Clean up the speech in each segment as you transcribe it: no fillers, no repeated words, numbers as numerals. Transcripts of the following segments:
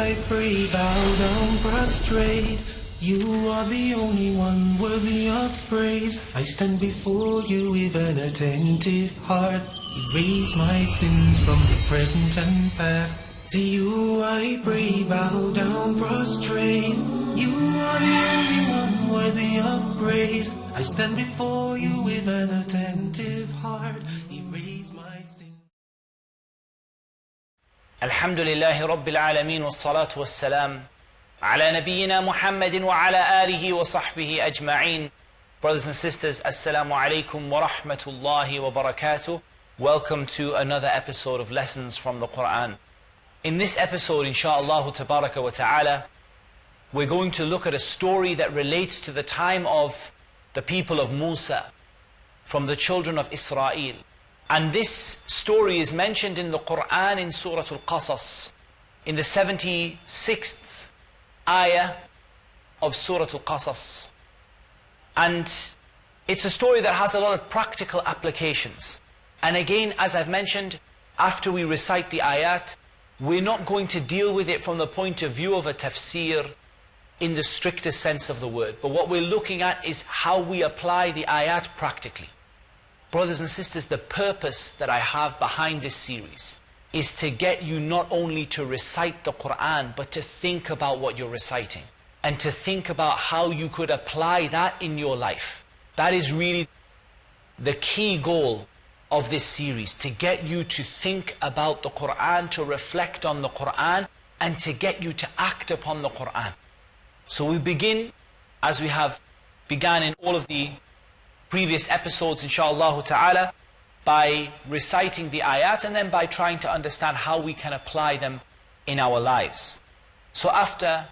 I pray, bow down, prostrate. You are the only one worthy of praise. I stand before you with an attentive heart. Erase my sins from the present and past. To you I pray, bow down, prostrate. You are the only one worthy of praise. I stand before you with an attentive heart. Erase my sins. Alhamdulillahi Rabbil Alameen wa salatu wa salam ala nabiyyina Muhammadin wa ala alihi wa sahbihi ajma'een. Brothers and sisters, Assalamu alaikum wa rahmatullahi wa barakatuh. Welcome to another episode of Lessons from the Qur'an. In this episode, insha'Allah tabaraka wa ta'ala, we're going to look at a story that relates to the time of the people of Musa, from the children of Israel. And this story is mentioned in the Qur'an in Surah Al-Qasas, in the 76th ayah of Surah Al-Qasas. And it's a story that has a lot of practical applications. And again, as I've mentioned, after we recite the ayat, we're not going to deal with it from the point of view of a tafsir in the strictest sense of the word. But what we're looking at is how we apply the ayat practically. Brothers and sisters, the purpose that I have behind this series is to get you not only to recite the Qur'an, but to think about what you're reciting and to think about how you could apply that in your life. That is really the key goal of this series, to get you to think about the Qur'an, to reflect on the Qur'an, and to get you to act upon the Qur'an. So we begin, as we have begun in all of the previous episodes, insha'Allah ta'ala, by reciting the ayat and then by trying to understand how we can apply them in our lives. So after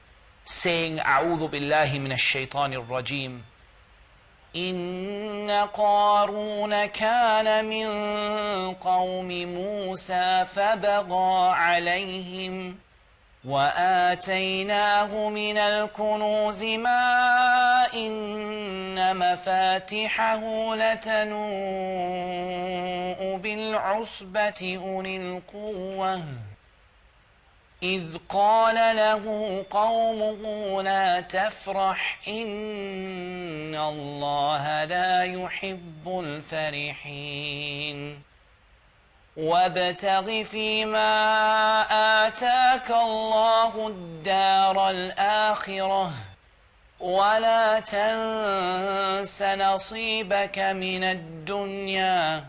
saying, A'udhu billahi minash shaitanir rajim, إن قارون كان من قوم موسى فبغى عليهم وآتيناه من الكنوز ما إن مفاتحه لتنوء بالعصبة أولي القوة إذ قال له قومه لا تفرح إن الله لا يحب الفرحين وابتغ فيما آتاك الله الدار الآخرة ولا تنس نصيبك من الدنيا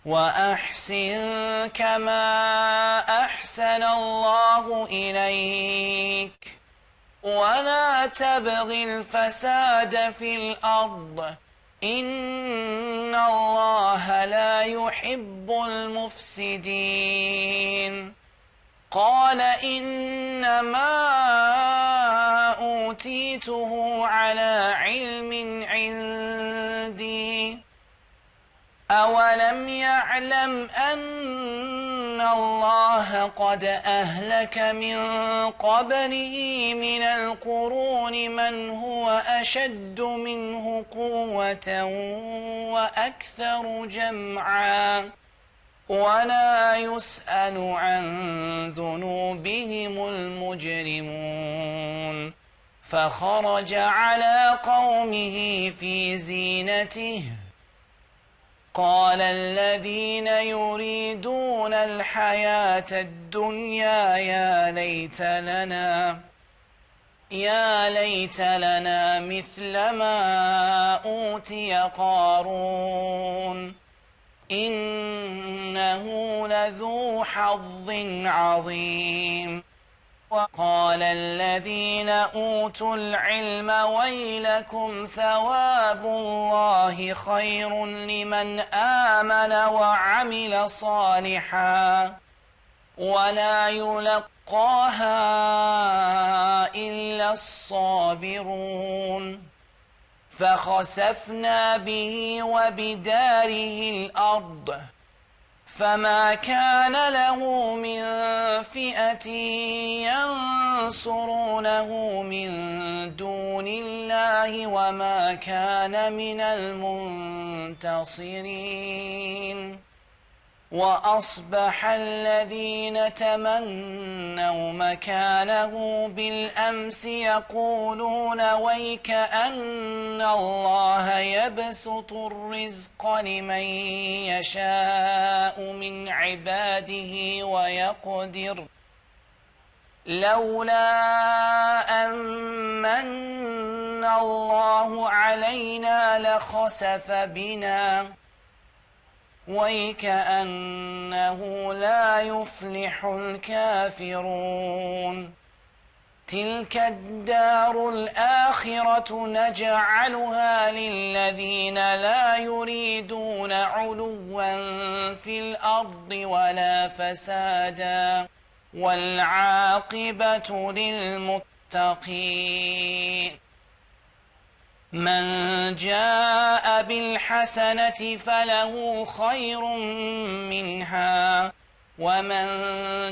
وأحسن كما أحسن الله إليك ولا تبغ الفساد في الأرض إن الله لا يحب المفسدين قال إنما أوتيته على علم عندي أولم يعلم أن الله قد أهلك من قبله من القرون من هو أشد منه قوة وأكثر جمعا ولا يسأل عن ذنوبهم المجرمون فخرج على قومه في زينته قال الذين يريدون الحياة الدنيا يا ليت لنا مثل ما أوتي قارون إنه لذو حظ عظيم وقال الذين أوتوا العلم ويلكم ثواب الله خير لمن آمن وعمل صالحا ولا يلقاها إلا الصابرون فخسفنا به وبداره الأرض فما كان له من فئة ينصرونه من دون الله وما كان من المنتصرين وأصبح الذين تمنوا مكانه بالأمس يقولون ويك أن الله يبسط الرزق لمن يشاء من عباده ويقدر لولا أن من الله علينا لخسف بنا ويكأنه لا يفلح الكافرون تلك الدار الآخرة نجعلها للذين لا يريدون علوا في الأرض ولا فسادا والعاقبة للمتقين من جاء بالحسنة فله خير منها ومن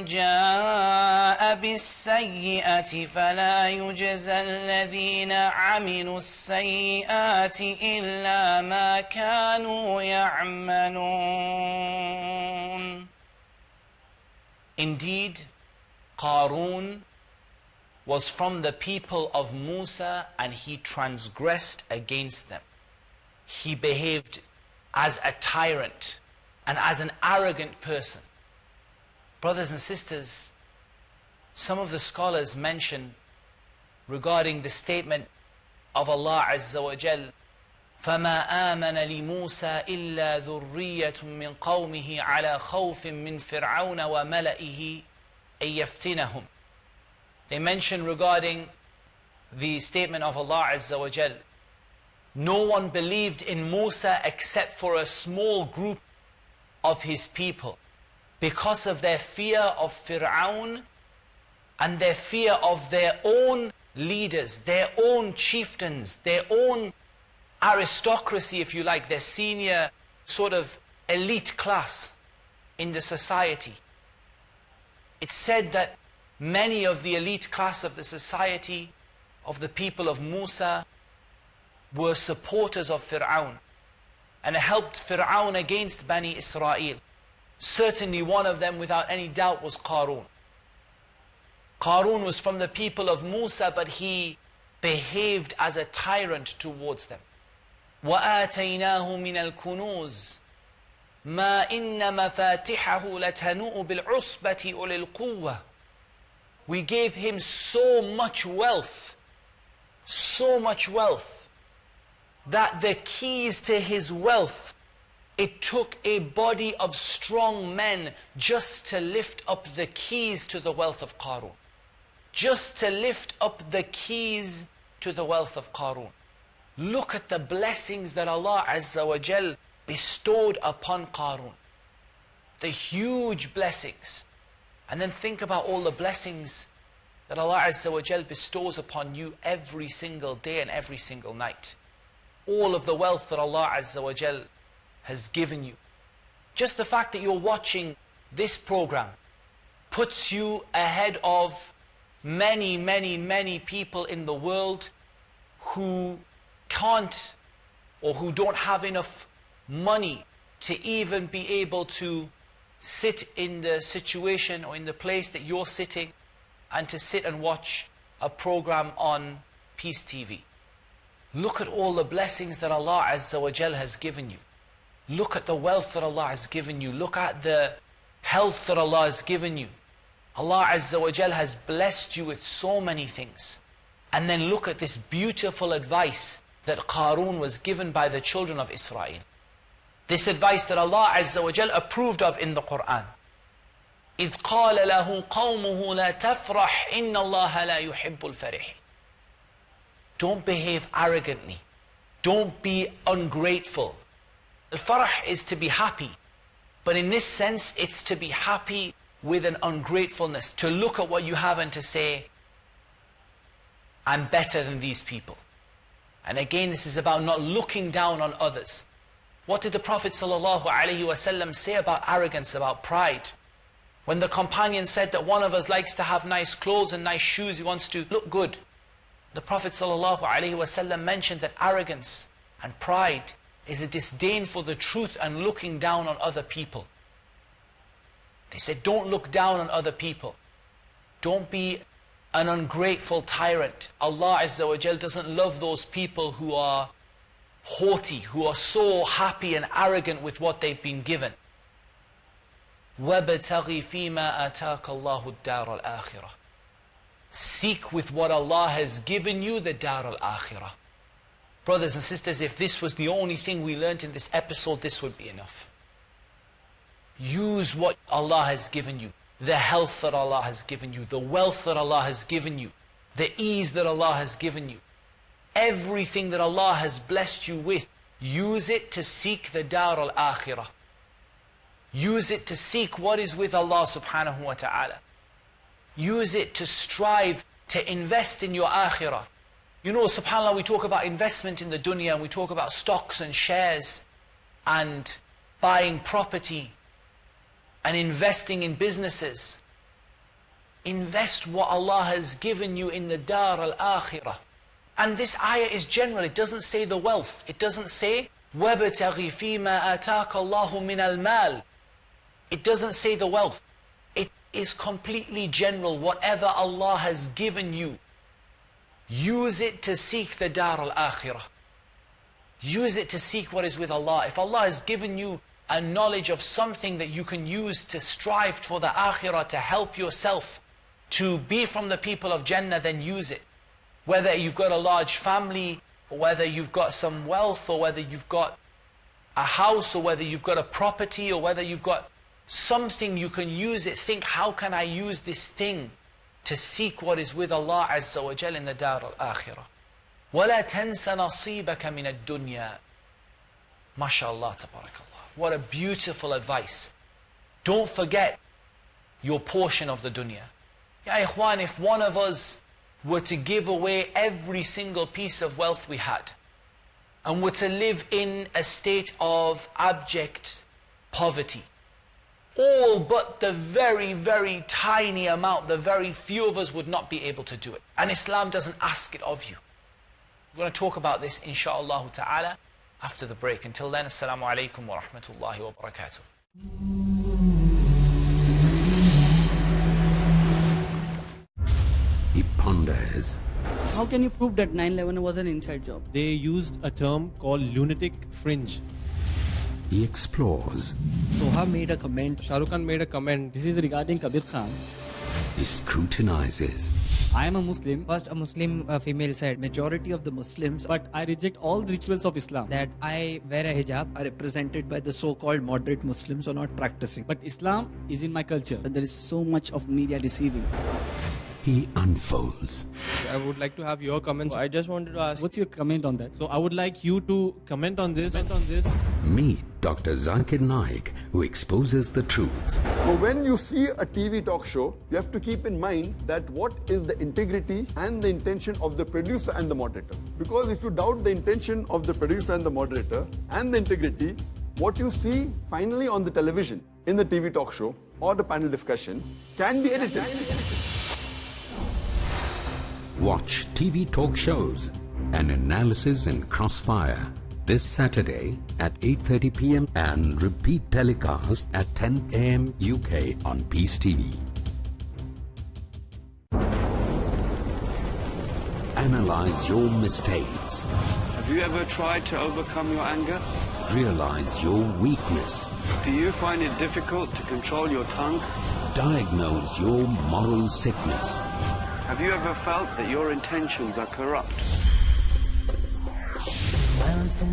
جاء بالسيئة فلا يجزى الذين عملوا السيئات إلا ما كانوا يعملون. Indeed, Qaroon was from the people of Musa and he transgressed against them. He behaved as a tyrant and as an arrogant person. Brothers and sisters, some of the scholars mention regarding the statement of Allah Azza wa Jal, فَمَا آمَنَ لِمُوسَى إِلَّا ذُرِّيَّةٌ مِّن قَوْمِهِ عَلَى خَوْفٍ مِّن فِرْعَوْنَ وَمَلَئِهِ أَن يَفْتِنَهُمْ. They mention regarding the statement of Allah Azza wa Jal, no one believed in Musa except for a small group of his people because of their fear of Fir'aun and their fear of their own leaders, their own chieftains, their own aristocracy, if you like, their senior sort of elite class in the society. It's said that many of the elite class of the society of the people of Musa were supporters of Fir'aun and helped Fir'aun against Bani Israel. Certainly one of them, without any doubt, was Qaroon. Qaroon was from the people of Musa, but he behaved as a tyrant towards them. وَآتَيْنَاهُ مِنَ الْكُنُوزِ مَا إِنَّ مَفَاتِحَهُ لَتَنُوءُ بِالْعُصْبَةِ أُولِي الْقُوَّةِ. We gave him so much wealth, that the keys to his wealth, it took a body of strong men just to lift up the keys to the wealth of Qaroon. Just to lift up the keys to the wealth of Qaroon. Look at the blessings that Allah Azza wa Jal bestowed upon Qaroon. The huge blessings. And then think about all the blessings that Allah Azza wa Jal bestows upon you every single day and every single night. All of the wealth that Allah Azza wa Jal has given you. Just the fact that you're watching this program puts you ahead of many, many, many people in the world who can't or who don't have enough money to even be able to sit in the situation or in the place that you're sitting and to sit and watch a program on Peace TV. Look at all the blessings that Allah Azza wa Jal has given you. Look at the wealth that Allah has given you. Look at the health that Allah has given you. Allah Azza wa Jal has blessed you with so many things. And then look at this beautiful advice that Qaroon was given by the children of Israel. This advice that Allah Azza wa Jal approved of in the Qur'an. إِذْ قَالَ لَهُ قَوْمُهُ لَا تَفْرَحْ إِنَّ اللَّهَ لَا يُحِبُّ الْفَرِحِ. Don't behave arrogantly. Don't be ungrateful. Al-farah is to be happy. But in this sense, it's to be happy with an ungratefulness. To look at what you have and to say, I'm better than these people. And again, this is about not looking down on others. What did the Prophet ﷺ say about arrogance, about pride? When the companion said that one of us likes to have nice clothes and nice shoes, he wants to look good. The Prophet ﷺ mentioned that arrogance and pride is a disdain for the truth and looking down on other people. They said, don't look down on other people. Don't be an ungrateful tyrant. Allah Azza wa Jal doesn't love those people who are haughty, who are so happy and arrogant with what they've been given. وَابْتَغِ فِي مَا آتَاكَ اللَّهُ الدَّارَ الْآخِرَةِ. Seek with what Allah has given you the dar al-akhirah. Brothers and sisters, if this was the only thing we learned in this episode, this would be enough. Use what Allah has given you, the health that Allah has given you, the wealth that Allah has given you, the ease that Allah has given you. Everything that Allah has blessed you with, use it to seek the dar al-akhirah. Use it to seek what is with Allah subhanahu wa ta'ala. Use it to strive to invest in your akhirah. You know, subhanAllah, we talk about investment in the dunya, and we talk about stocks and shares and buying property and investing in businesses. Invest what Allah has given you in the dar al-akhirah. And this ayah is general. It doesn't say the wealth. It doesn't say وَابْتَغِ فِي مَا آتَاكَ اللَّهُ مِنَ الْمَالِ. It doesn't say the wealth. It is completely general. Whatever Allah has given you, use it to seek the dar al-akhirah. Use it to seek what is with Allah. If Allah has given you a knowledge of something that you can use to strive for the akhirah, to help yourself to be from the people of Jannah, then use it. Whether you've got a large family, or whether you've got some wealth, or whether you've got a house, or whether you've got a property, or whether you've got something, you can use it. Think, how can I use this thing to seek what is with Allah Azza wa Jal in the dar al-akhirah? وَلَا تَنْسَ نَصِيبَكَ مِنَ الدُّنْيَا. MashaAllah, tabarakallah. What a beautiful advice. Don't forget your portion of the dunya. Ya ikhwan, if one of us were to give away every single piece of wealth we had, and were to live in a state of abject poverty, all but the very, very tiny amount, the very few of us would not be able to do it. And Islam doesn't ask it of you. We're going to talk about this, insha'Allah ta'ala, after the break. Until then, assalamu alaikum wa rahmatullahi wa barakatuh. He ponders. How can you prove that 9/11 was an inside job? They used a term called lunatic fringe. He explores. Soha made a comment. Shah Rukh Khan made a comment. This is regarding Kabir Khan. He scrutinizes. I am a Muslim, First, a Muslim female said Majority of the Muslims but I reject all the rituals of Islam. that I wear a hijab. are represented by the so-called moderate Muslims who are not practicing. But Islam is in my culture. But there is so much of media deceiving. He unfolds. I would like to have your comments. I just wanted to ask. What's your comment on that? So I would like you to comment on this. Meet Dr. Zakir Naik, who exposes the truth. So when you see a TV talk show, you have to keep in mind that what is the integrity and the intention of the producer and the moderator. Because if you doubt the intention of the producer and the moderator and the integrity, what you see finally on the television, in the TV talk show or the panel discussion, can be edited. Watch TV talk shows and analysis in Crossfire this Saturday at 8:30 p.m. and repeat telecast at 10 a.m. UK on Peace TV. Analyze your mistakes. Have you ever tried to overcome your anger? Realize your weakness. Do you find it difficult to control your tongue? Diagnose your moral sickness. Have you ever felt that your intentions are corrupt?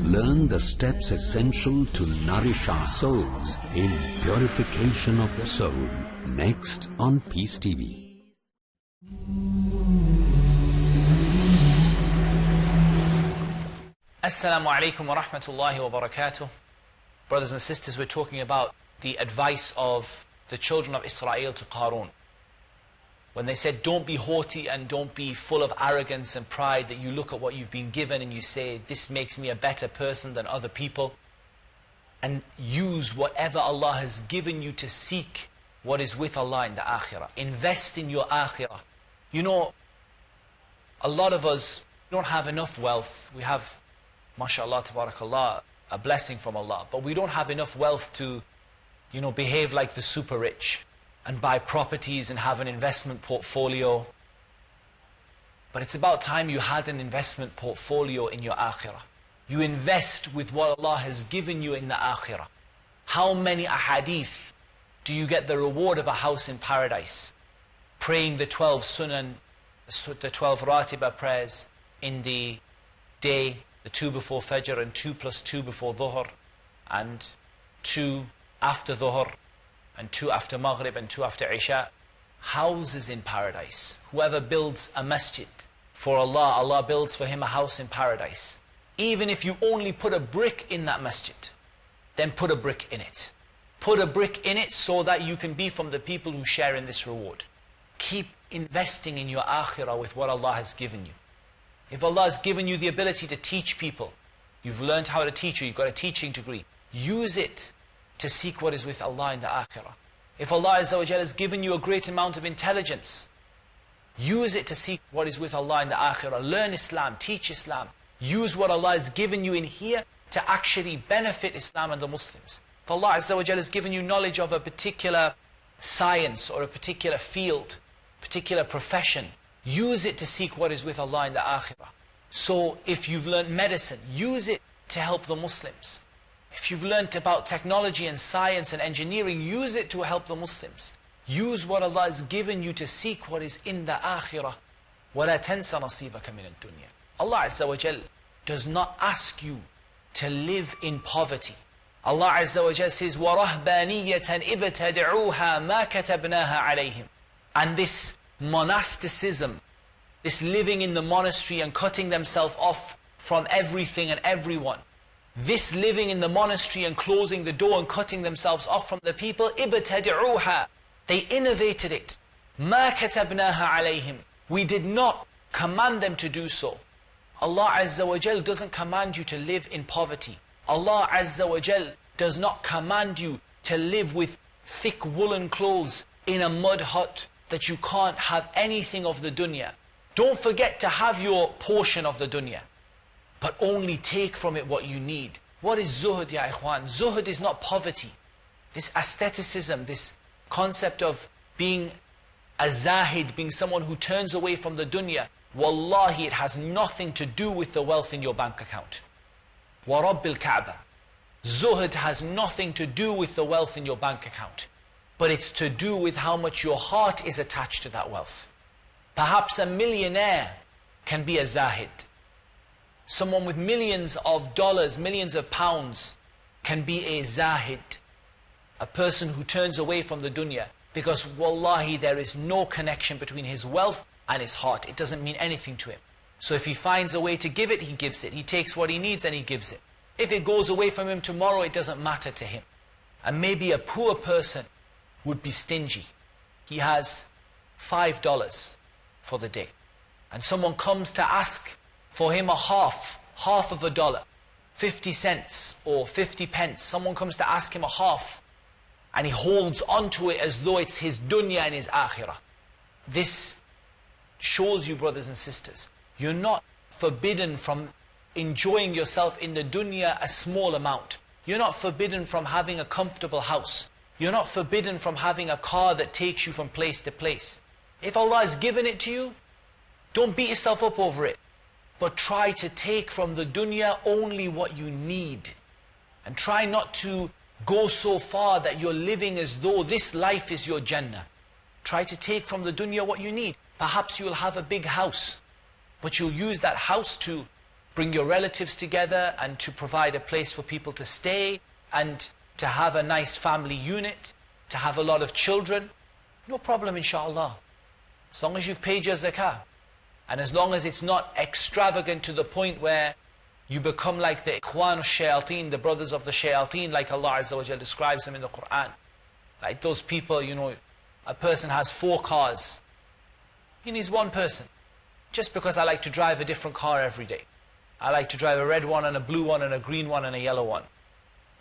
Learn the steps essential to nourish our souls in purification of the soul. Next on Peace TV. Assalamu alaikum wa rahmatullahi wa barakatuh. Brothers and sisters, we're talking about the advice of the children of Israel to Qaroon. When they said, don't be haughty and don't be full of arrogance and pride, that you look at what you've been given and you say, this makes me a better person than other people. And use whatever Allah has given you to seek what is with Allah in the akhirah. Invest in your akhirah. You know, a lot of us don't have enough wealth. We have, mashallah, tabarakallah, a blessing from Allah. But we don't have enough wealth to, you know, behave like the super rich. and buy properties and have an investment portfolio. But it's about time you had an investment portfolio in your akhirah. You invest with what Allah has given you in the akhirah. How many ahadith do you get the reward of a house in paradise? Praying the 12 sunan, the 12 ratiba prayers in the day, the 2 before Fajr and 2 plus 2 before Dhuhr, and 2 after Dhuhr, and 2 after Maghrib and 2 after Isha. Houses in paradise. Whoever builds a masjid for Allah, Allah builds for him a house in paradise. Even if you only put a brick in that masjid, then put a brick in it. Put a brick in it so that you can be from the people who share in this reward. Keep investing in your akhirah with what Allah has given you. If Allah has given you the ability to teach people, you've learned how to teach, or you've got a teaching degree, use it to seek what is with Allah in the akhirah. If Allah Azza wa Jalla has given you a great amount of intelligence, use it to seek what is with Allah in the akhirah. Learn Islam, teach Islam. Use what Allah has given you in here to actually benefit Islam and the Muslims. If Allah Azza wa Jalla has given you knowledge of a particular science or a particular field, particular profession, use it to seek what is with Allah in the akhirah. So if you've learned medicine, use it to help the Muslims. If you've learnt about technology and science and engineering, use it to help the Muslims. Use what Allah has given you to seek what is in the akhirah. وَلَا تَنْسَ نَصِيبَكَ مِنَ الدُّنْيَا. Allah Azza wa Jal does not ask you to live in poverty. Allah Azza wa Jal says, وَرَهْبَانِيَّةً إِبْتَدِعُوهَا مَا كَتَبْنَاهَا عَلَيْهِمْ. And this monasticism, this living in the monastery and cutting themselves off from everything and everyone, this living in the monastery and closing the door and cutting themselves off from the people, إِبْتَدِعُوهَا. They innovated it. مَا كَتَبْنَاهَا عَلَيْهِمْ. We did not command them to do so. Allah Azza wa Jal doesn't command you to live in poverty. Allah Azza wa Jal does not command you to live with thick woolen clothes in a mud hut that you can't have anything of the dunya. Don't forget to have your portion of the dunya, but only take from it what you need. What is zuhud, ya ikhwan? Zuhud is not poverty. This aestheticism, this concept of being a zahid, being someone who turns away from the dunya, wallahi, it has nothing to do with the wealth in your bank account. Wa Rabbil Kaaba. Zuhud has nothing to do with the wealth in your bank account, but it's to do with how much your heart is attached to that wealth. Perhaps a millionaire can be a zahid. Someone with millions of dollars, millions of pounds can be a zahid. A person who turns away from the dunya, because wallahi there is no connection between his wealth and his heart. It doesn't mean anything to him. So if he finds a way to give it, he gives it. He takes what he needs and he gives it. If it goes away from him tomorrow, it doesn't matter to him. And maybe a poor person would be stingy. He has $5 for the day, and someone comes to ask for him a half of a dollar, 50 cents or 50 pence. Someone comes to ask him a half, and he holds onto it as though it's his dunya and his akhirah. This shows you, brothers and sisters, you're not forbidden from enjoying yourself in the dunya a small amount. You're not forbidden from having a comfortable house. You're not forbidden from having a car that takes you from place to place. If Allah has given it to you, don't beat yourself up over it, but try to take from the dunya only what you need. And try not to go so far that you're living as though this life is your Jannah. Try to take from the dunya what you need. Perhaps you'll have a big house, but you'll use that house to bring your relatives together and to provide a place for people to stay and to have a nice family unit, to have a lot of children. No problem, inshallah. As long as you've paid your zakah, and as long as it's not extravagant to the point where you become like the ikhwan al-shayateen, the brothers of the shayateen, like Allah Azza wa Jalla describes them in the Qur'an. Like those people, you know, a person has 4 cars. He needs one person. Just because I like to drive a different car every day. I like to drive a red one and a blue one and a green one and a yellow one.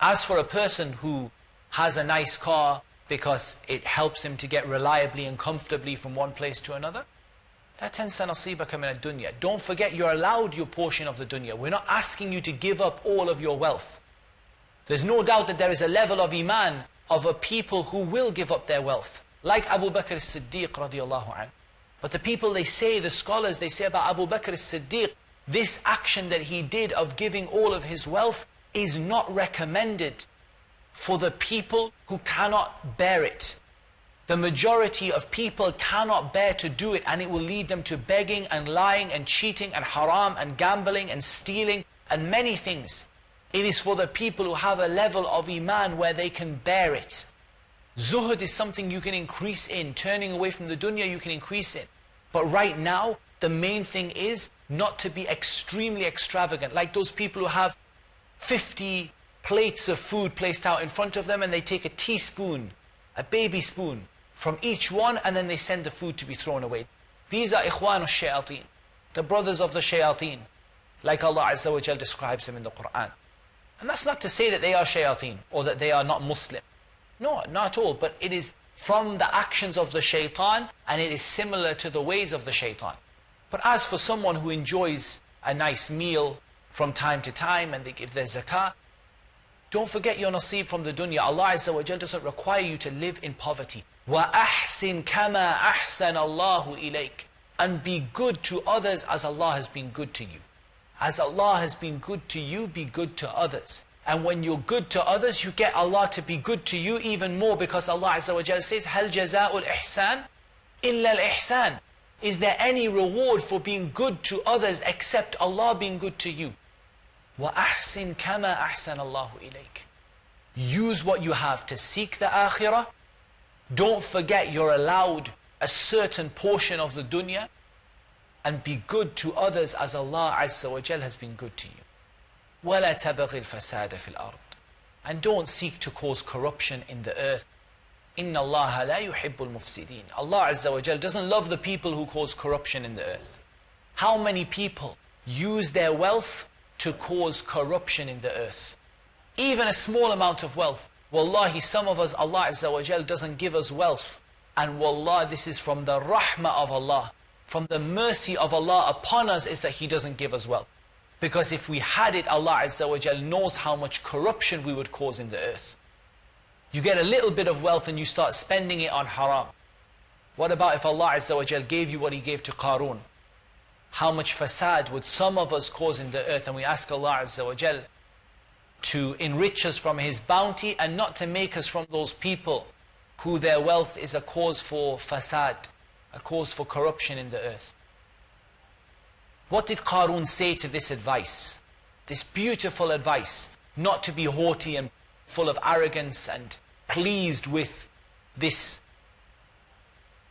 As for a person who has a nice car because it helps him to get reliably and comfortably from one place to another, لا تنسى نصيبك من الدنيا. Don't forget you're allowed your portion of the dunya. We're not asking you to give up all of your wealth. There's no doubt that there is a level of iman of a people who will give up their wealth. like Abu Bakr as-Siddiq radiallahu anhu. But the people, they say, the scholars, they say about Abu Bakr as-Siddiq, this action that he did of giving all of his wealth is not recommended for the people who cannot bear it. The majority of people cannot bear to do it, and it will lead them to begging and lying and cheating and haram and gambling and stealing and many things. It is for the people who have a level of iman where they can bear it. Zuhud is something you can increase in. Turning away from the dunya, you can increase in. But right now, the main thing is not to be extremely extravagant. Like those people who have 50 plates of food placed out in front of them, and they take a teaspoon, a baby spoon, from each one, and then they send the food to be thrown away. These are ikhwan al-shayateen, the brothers of the shayateen, like Allah Azza wa Jal describes them in the Qur'an. And that's not to say that they are shayateen, or that they are not Muslim. No, not at all. But it is from the actions of the shaitan, and it is similar to the ways of the shaitan. But as for someone who enjoys a nice meal from time to time, and they give their zakah, don't forget your nasib from the dunya. Allah Azza wa Jal doesn't require you to live in poverty. وَأَحْسِنْ كَمَا أَحْسَنَ اللَّهُ إِلَيْكَ. And be good to others as Allah has been good to you. As Allah has been good to you, be good to others. And when you're good to others, you get Allah to be good to you even more, because Allah Azza wa Jal says, هَلْ جَزَاءُ الْإِحْسَانِ إِلَّا الْإِحْسَانِ. Is there any reward for being good to others except Allah being good to you? وَأَحْسِنْ كَمَا أَحْسَنَ اللَّهُ إِلَيْكَ. Use what you have to seek the akhirah. Don't forget you're allowed a certain portion of the dunya, and be good to others as Allah Azza wa Jal has been good to you. وَلَا تَبَغِ الْفَسَادَ فِي الْأَرْضِ. And don't seek to cause corruption in the earth. إِنَّ اللَّهَ لَا يُحِبُّ الْمُفْسِدِينَ. Allah Azza wa Jal doesn't love the people who cause corruption in the earth. How many people use their wealth to cause corruption in the earth? Even a small amount of wealth. Wallahi, some of us, Allah Azza wa Jal doesn't give us wealth. And wallah, this is from the rahmah of Allah. From the mercy of Allah upon us is that He doesn't give us wealth. Because if we had it, Allah Azza wa Jal knows how much corruption we would cause in the earth. You get a little bit of wealth and you start spending it on haram. What about if Allah Azza wa Jal gave you what He gave to Qaroon? How much fasad would some of us cause in the earth? And we ask Allah Azza wa Jal to enrich us from His bounty, and not to make us from those people who their wealth is a cause for fasad, a cause for corruption in the earth. What did Qaroon say to this advice? This beautiful advice, not to be haughty and full of arrogance and pleased with this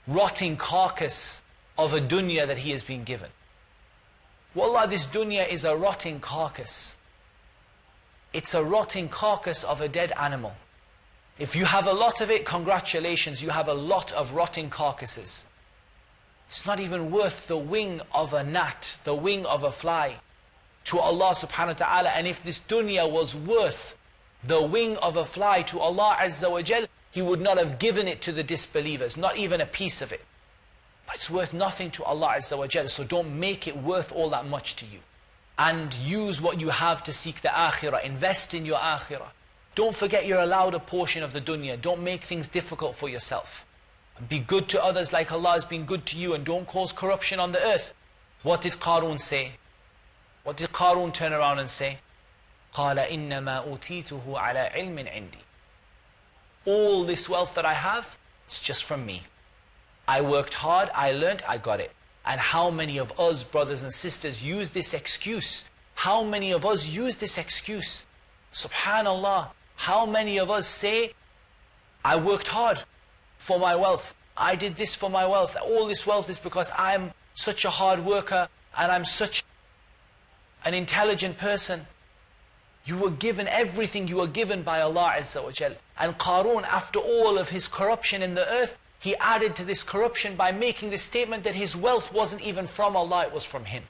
rotting carcass of a dunya that he has been given. Wallah, this dunya is a rotting carcass. It's a rotting carcass of a dead animal. If you have a lot of it, congratulations, you have a lot of rotting carcasses. It's not even worth the wing of a gnat, the wing of a fly to Allah subhanahu wa ta'ala. And if this dunya was worth the wing of a fly to Allah Azza wa Jal, He would not have given it to the disbelievers, not even a piece of it. But it's worth nothing to Allah Azza wa Jal, so don't make it worth all that much to you. And use what you have to seek the akhirah, invest in your akhirah. Don't forget you're allowed a portion of the dunya. Don't make things difficult for yourself. And be good to others like Allah has been good to you, and don't cause corruption on the earth. What did Qaroon say? What did Qaroon turn around and say? قَالَ إِنَّمَا أُوتِيتُهُ عَلَى عِلْمٍ عِنْدِي. All this wealth that I have, it's just from me. I worked hard, I learnt, I got it. And how many of us, brothers and sisters, use this excuse? How many of us use this excuse? Subhanallah, how many of us say, I worked hard for my wealth. I did this for my wealth. All this wealth is because I'm such a hard worker and I'm such an intelligent person. You were given everything you were given by Allah Azza wa Jal. And Qaroon, after all of his corruption in the earth, he added to this corruption by making the statement that his wealth wasn't even from Allah, it was from him.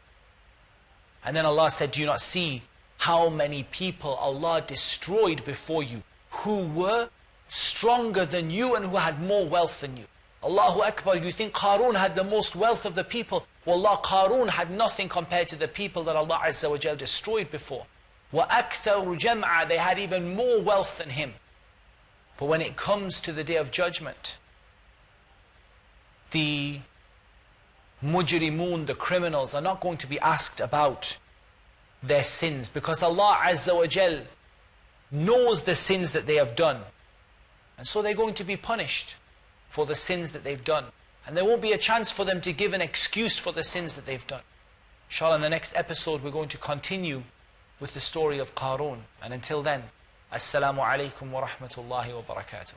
And then Allah said, do you not see how many people Allah destroyed before you who were stronger than you and who had more wealth than you? Allahu Akbar, you think Qaroon had the most wealth of the people? Wallah, Qaroon had nothing compared to the people that Allah Azza wa Jal destroyed before. وَأَكْثَرُ جَمْعًا, they had even more wealth than him. But when it comes to the Day of Judgment, the mujrimun, the criminals, are not going to be asked about their sins, because Allah Azza wa Jal knows the sins that they have done. And so they're going to be punished for the sins that they've done. And there won't be a chance for them to give an excuse for the sins that they've done. Inshallah, in the next episode, we're going to continue with the story of Qaroon. And until then, Assalamu alaikum wa rahmatullahi wa barakatuh.